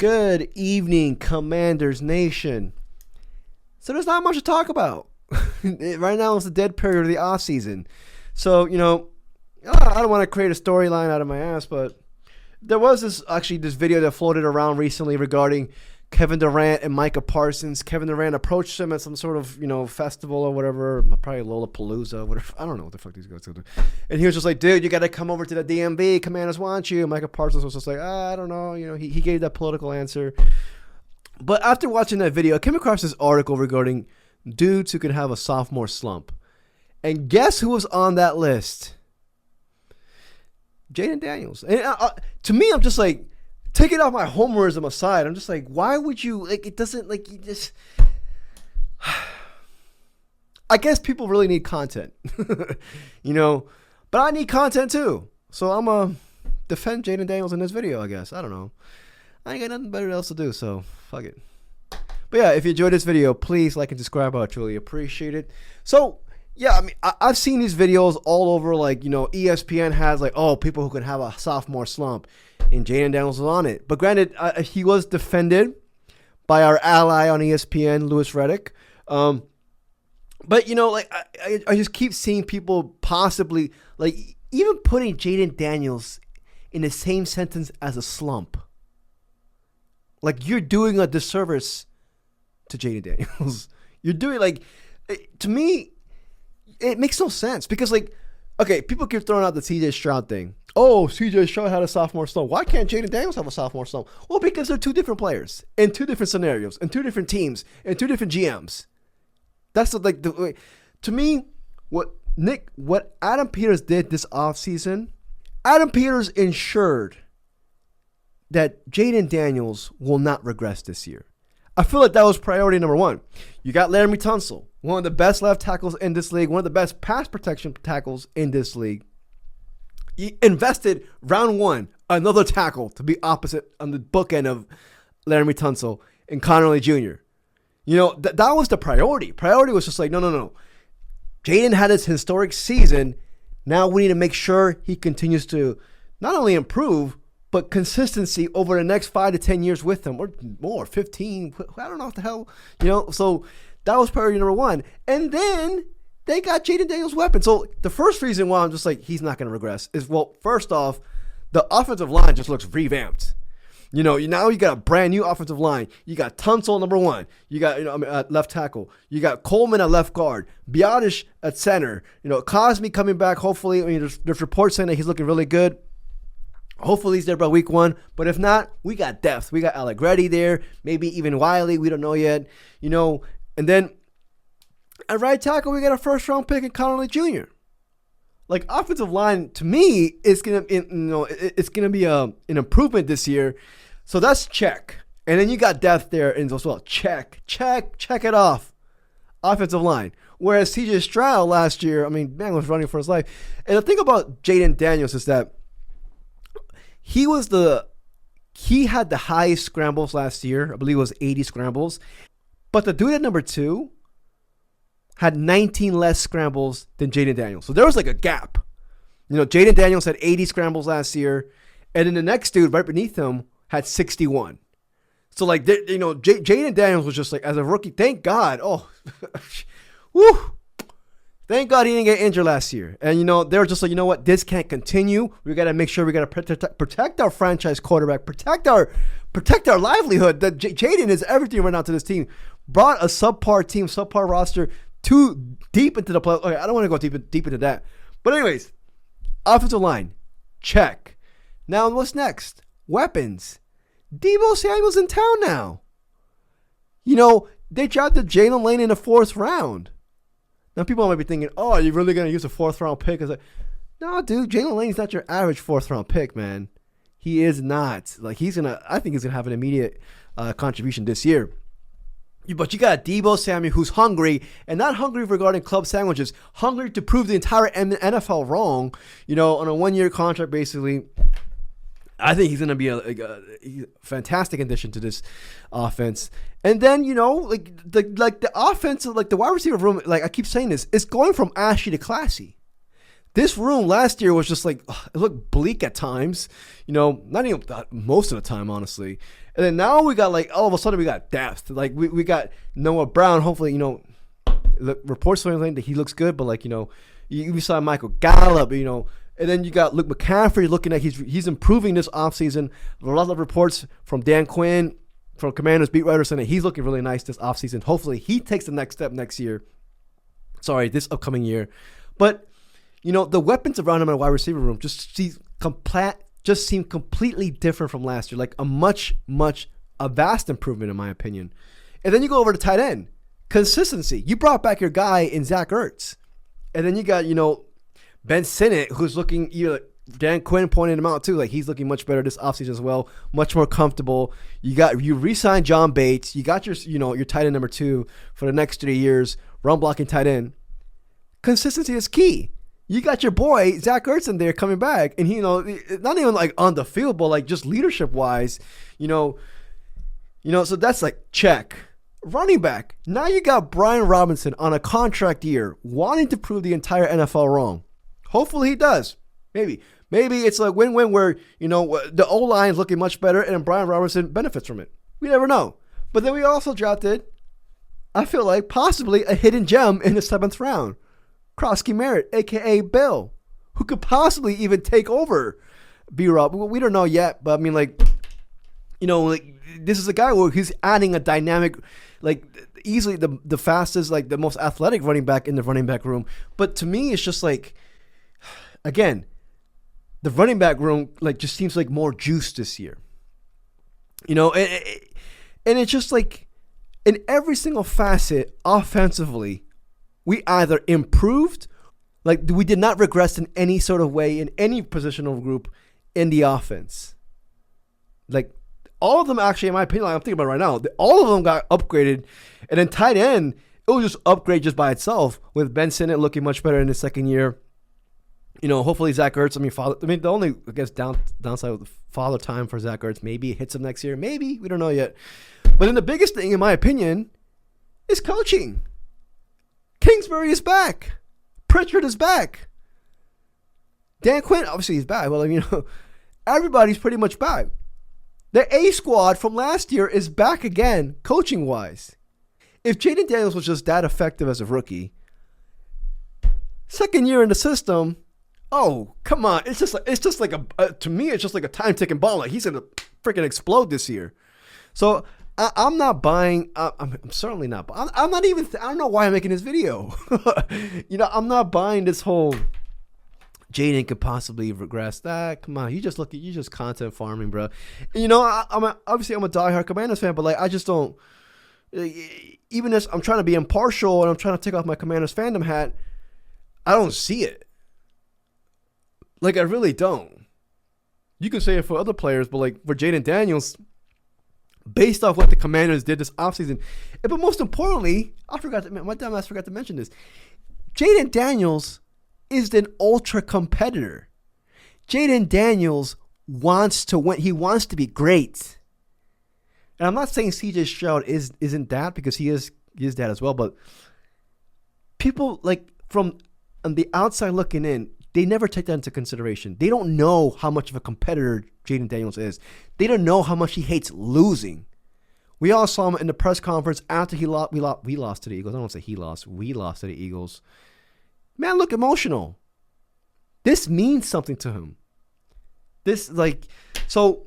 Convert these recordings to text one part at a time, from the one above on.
Good evening, Commanders Nation. So there's not much to talk about. Right now it's the dead period of the offseason. So, I don't want to create a storyline out of my ass, but there was this video that floated around recently regarding Kevin Durant and Micah Parsons. Kevin Durant approached him at some sort of, festival or whatever, probably Lollapalooza, whatever. I don't know what the fuck these guys do. And he was just like, dude, you got to come over to the DMV. Commanders want you. And Micah Parsons was just like, I don't know. He gave that political answer. But after watching that video, I came across this article regarding dudes who can have a sophomore slump. And guess who was on that list? Jayden Daniels. And to me, I'm just like, taking off my homerism aside, I'm just like, why would you, it doesn't, you just, I guess people really need content, but I need content too. So I'm going to defend Jayden Daniels in this video, I guess. I don't know. I ain't got nothing better else to do, so fuck it. But yeah, if you enjoyed this video, please like and subscribe. I truly appreciate it. So, yeah, I've seen these videos all over, ESPN has, people who can have a sophomore slump. And Jayden Daniels was on it. But granted, he was defended by our ally on ESPN, Louis Riddick. But, I just keep seeing people possibly, even putting Jayden Daniels in the same sentence as a slump. You're doing a disservice to Jayden Daniels. You're doing, to me, it makes no sense. Because, people keep throwing out the CJ Stroud thing. Oh, CJ Stroud had a sophomore slump. Why can't Jayden Daniels have a sophomore slump? Well, because they're two different players in two different scenarios, in two different teams, and two different GMs. That's the way. To me, what Adam Peters did this offseason, Adam Peters ensured that Jayden Daniels will not regress this year. I feel like that was priority number one. You got Laremy Tunsil, one of the best left tackles in this league, one of the best pass protection tackles in this league. He invested round one, another tackle to be opposite on the bookend of Laremy Tunsil and Connerly Jr. That was the priority. Priority was just no. Jayden had his historic season. Now we need to make sure he continues to not only improve, but consistency over the next 5 to 10 years with him, or more, 15. I don't know what the hell, So that was priority number one. And then they got Jayden Daniels' weapon. So the first reason why I'm just like, he's not going to regress is, well, first off, the offensive line just looks revamped. Now you got a brand new offensive line. You got Tunsil number one. You got at left tackle. You got Coleman at left guard. Biotish at center. Cosme coming back. Hopefully, there's reports saying that he's looking really good. Hopefully he's there by week one. But if not, we got depth. We got Allegretti there. Maybe even Wiley. We don't know yet. And then at right tackle, we got a first-round pick in Connerly Jr. Offensive line, to me, it's gonna be an improvement this year. So that's check. And then you got depth there as well. Check it off. Offensive line. Whereas CJ Stroud last year, man was running for his life. And the thing about Jayden Daniels is that he had the highest scrambles last year. I believe it was 80 scrambles. But the dude at number 2 had 19 less scrambles than Jayden Daniels. So there was a gap. Jayden Daniels had 80 scrambles last year. And then the next dude right beneath him had 61. So Jayden Daniels was just as a rookie, thank God. Oh, woo. Thank God he didn't get injured last year. And, they were just like, what? This can't continue. We got to make sure we got to protect our franchise quarterback, protect our livelihood. That Jayden is everything right now to this team. Brought a subpar team, subpar roster too deep into the play. Okay, I don't want to go deep into that. But anyways, offensive line, check. Now what's next? Weapons. Deebo Samuel's in town now. They drafted Jalen Lane in the 4th round. Now, people might be thinking, oh, are you really going to use a 4th-round pick? It's no, dude, Jalen Lane's not your average 4th-round pick, man. He is not. I think he's going to have an immediate contribution this year. But you got Deebo Samuel, who's hungry, and not hungry regarding club sandwiches, hungry to prove the entire NFL wrong, on a 1-year contract, basically. I think he's going to be a fantastic addition to this offense. And then, the offense, the wide receiver room, I keep saying this, it's going from ashy to classy. This room last year was just like, it looked bleak at times. Not even most of the time, honestly. And then now we got like, all of a sudden we got depth. Like we got Noah Brown. Hopefully, reports saying that he looks good, but like, we saw Michael Gallup, and then you got Luke McCaffrey looking like he's improving this offseason. A lot of reports from Dan Quinn, from Commanders beat writer, saying that he's looking really nice this offseason. Hopefully he takes the next step next year. Sorry, this upcoming year. But, the weapons around him in the wide receiver room just seem completely different from last year. Like a vast improvement in my opinion. And then you go over to tight end. Consistency. You brought back your guy in Zach Ertz. And then you got, Ben Sinnott, who's looking, Dan Quinn pointed him out too. Like he's looking much better this offseason as well, much more comfortable. You re-signed John Bates. You got your tight end number 2 for the next 3 years, run blocking tight end. Consistency is key. You got your boy Zach Ertz in there coming back, and he, not even like on the field, but like just leadership wise, so that's like check. Running back. Now you got Brian Robinson on a contract year, wanting to prove the entire NFL wrong. Hopefully he does. Maybe it's like win-win where, the O-line is looking much better and Brian Robinson benefits from it. We never know. But then we also drafted, I feel like, possibly a hidden gem in the 7th round. Krosky Merritt, a.k.a. Bill, who could possibly even take over B-Rob. We don't know yet, but I mean, like, this is a guy where he's adding a dynamic, like, easily the fastest, like, the most athletic running back in the running back room. But to me, it's just like, again, the running back room like just seems like more juice this year. And it's just like in every single facet offensively, we either improved, like we did not regress in any sort of way in any positional group in the offense. Like all of them actually, in my opinion, like I'm thinking about right now, all of them got upgraded. And then tight end, it was just upgrade just by itself with Ben Sinnott looking much better in his second year. Hopefully Zach Ertz. The only, I guess, downside of the father time for Zach Ertz, maybe it hits him next year. Maybe. We don't know yet. But then the biggest thing, in my opinion, is coaching. Kingsbury is back. Pritchard is back. Dan Quinn, obviously, he's back. Well, everybody's pretty much back. The A squad from last year is back again, coaching-wise. If Jayden Daniels was just that effective as a rookie, second year in the system, oh, come on. It's just like to me, it's just like a time-ticking bomb. Like, he's going to freaking explode this year. So, I'm not buying. I'm certainly not. I'm not even. I don't know why I'm making this video. I'm not buying this whole Jayden could possibly regress. Come on. You just content farming, bro. Obviously, I'm a diehard Commanders fan, but like, I just don't. Even as I'm trying to be impartial and I'm trying to take off my Commanders fandom hat, I don't see it. Like, I really don't. You can say it for other players, but like for Jayden Daniels, based off what the Commanders did this offseason, but most importantly, my dumbass forgot to mention this. Jayden Daniels is an ultra competitor. Jayden Daniels wants to win. He wants to be great. And I'm not saying CJ Stroud isn't that, because he is that as well, but people like from on the outside looking in, they never take that into consideration. They don't know how much of a competitor Jayden Daniels is. They don't know how much he hates losing. We all saw him in the press conference after we lost to the Eagles. I don't want to say he lost. We lost to the Eagles. Man, look emotional. This means something to him. So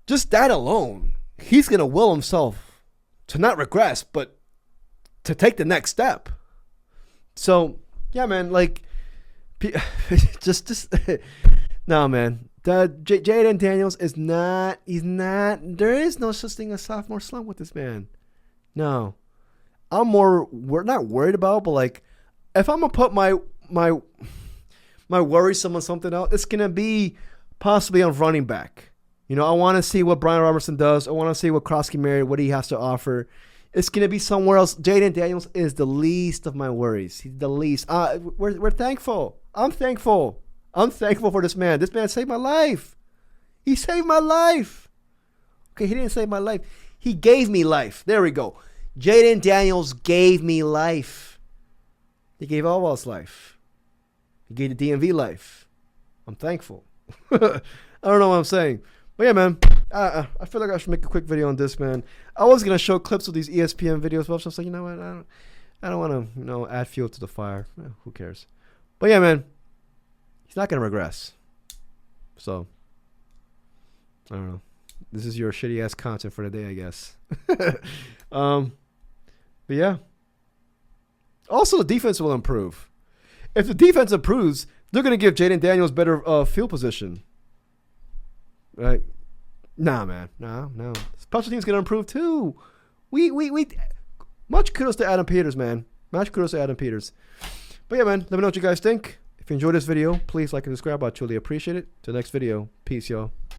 just that alone, he's going to will himself to not regress, but to take the next step. So, yeah, man, like, no, man. Jayden Daniels is not. There is no such thing as sophomore slump with this man. No, we're not worried about, but like, if I'm gonna put my worrisome on something else, it's gonna be possibly on running back. I want to see what Brian Robertson does. I want to see what Krosky Merritt, what he has to offer. It's gonna be somewhere else. Jayden Daniels is the least of my worries. He's the least. We're thankful. I'm thankful for this man. This man saved my life. He saved my life. Okay, he didn't save my life. He gave me life. There we go. Jayden Daniels gave me life. He gave all of us life. He gave the DMV life. I'm thankful. I don't know what I'm saying. But yeah, man, I feel like I should make a quick video on this, man. I was going to show clips of these ESPN videos, but I was just like, you know what? I don't want to, add fuel to the fire. Who cares? But yeah, man, he's not going to regress. So, I don't know. This is your shitty ass content for the day, I guess. But yeah. Also, the defense will improve. If the defense improves, they're going to give Jayden Daniels better field position. Right? Nah, man. No. Special teams going to improve too. We much kudos to Adam Peters, man. Much kudos to Adam Peters. But yeah, man, let me know what you guys think. If you enjoyed this video, please like and subscribe. I truly appreciate it. Till next video. Peace, y'all.